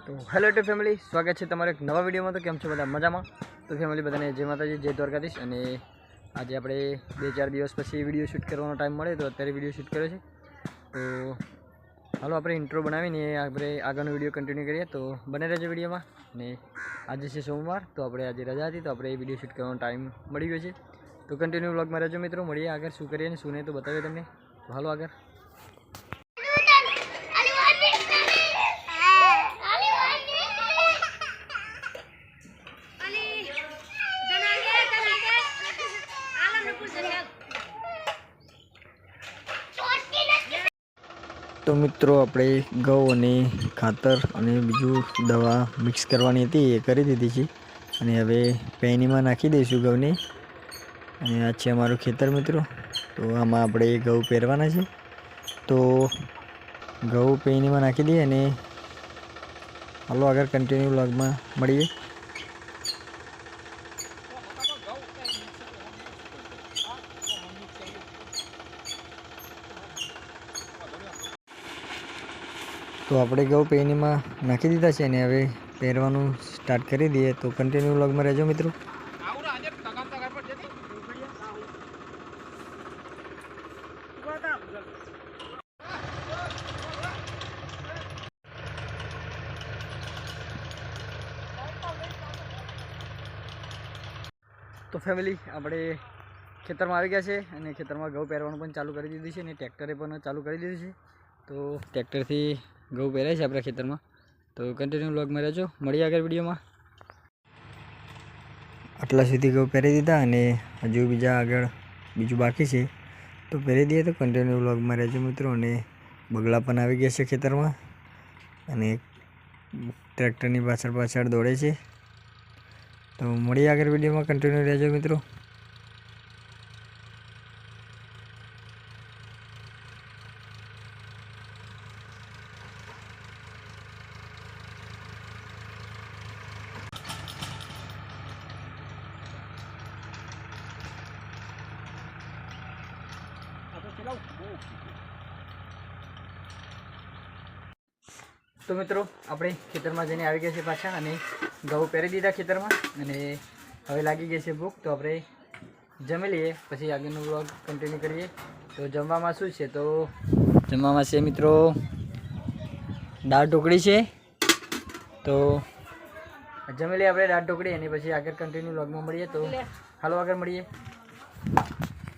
तो hello to family स्वागत है तमारे एक नवा वीडियो में। तो केम छो बधा मजामां? तो फैमिली बधाने जय माताजी जय द्वारकाधीश। अने आज आपणे 2-4 दिवस पछी विडियो शूट करवानो टाइम मळे तो अत्यारे विडियो शूट कर्यो छे। तो हालो आपणे इंट्रो बनावीने आपणे आगळनो विडियो कंटिन्यू करीए। तो बने रहेजो विडियोमां। ने आज छे सोमवार तो आपणे आज रजा हती तो आपणे विडियो शूट करवानो टाइम मळी गयो छे। तो कंटिन्यू व्लॉगमां रहेजो मित्रों। मळीए आगळ शुं करीए ने शुं नहीं तो बतावीए तमने। तो हालो आगळ। तो मित्रों अपने घઉં અને ખાતર અને બીજું દવા મિક્સ કરવાની હતી એ કરી દીધી છે અને હવે પેનીમાં નાખી દઈશું ઘઉંને। અને આ છે અમારું ખેતર મિત્રો। તો આમાં આપણે ઘઉં પહેરવાના છે। તો ઘઉં પેનીમાં નાખી દઈએ અને હાલો આગળ કન્ટિન્યુ વ્લોગમાં મળીએ। तो આપણે ઘઉં પેનીમાં નાખી દીધા છે અને હવે પહેરવાનું સ્ટાર્ટ કરી દઈએ। તો કન્ટિન્યુ વ્લોગમાં રહેજો મિત્રો। तो फैमिली આપણે ખેતરમાં આવી ગયા છે અને ખેતરમાં ઘઉં પહેરવાનું પણ ચાલુ કરી દીધું છે અને ટ્રેક્ટરે પણ ચાલુ કરી દીધું છે। તો ટ્રેક્ટરથી ઘઉં પહેરાય છે આપણા ખેતરમાં। તો કન્ટિન્યુ વ્લોગમાં રહેજો, મળીએ આગળ વિડીયોમાં। આટલા સુધી ઘઉં પહેરી દીધા અને હજુ બીજું બાકી છે તો પહેરી દઈએ। તો કન્ટિન્યુ વ્લોગમાં રહેજો મિત્રો। અને બગલા પણ આવી ગયા છે ખેતરમાં અને ટ્રેક્ટરની પાછળ દોડે છે। तो મળીએ આગળ વિડીયોમાં, કન્ટિન્યુ રહેજો મિત્રો। तो मित्रों આપણે ખેતરમાં જઈને આવી ગયા છે પાછા અને ઘઉં પહેરી દીધા ખેતરમાં અને હવે લાગી ગઈ છે ભૂખ। તો આપણે જમી લઈએ પછી આગળનો વ્લોગ કન્ટિન્યુ કરીએ। તો જમવામાં શું છે? તો જમવામાં છે મિત્રો દાળ ઢોકળી છે। તો જમી લઈએ આપણે દાળ ઢોકળી અને પછી આગળ કન્ટિન્યુ વ્લોગમાં મળીએ। તો હાલો આગળ મળીએ।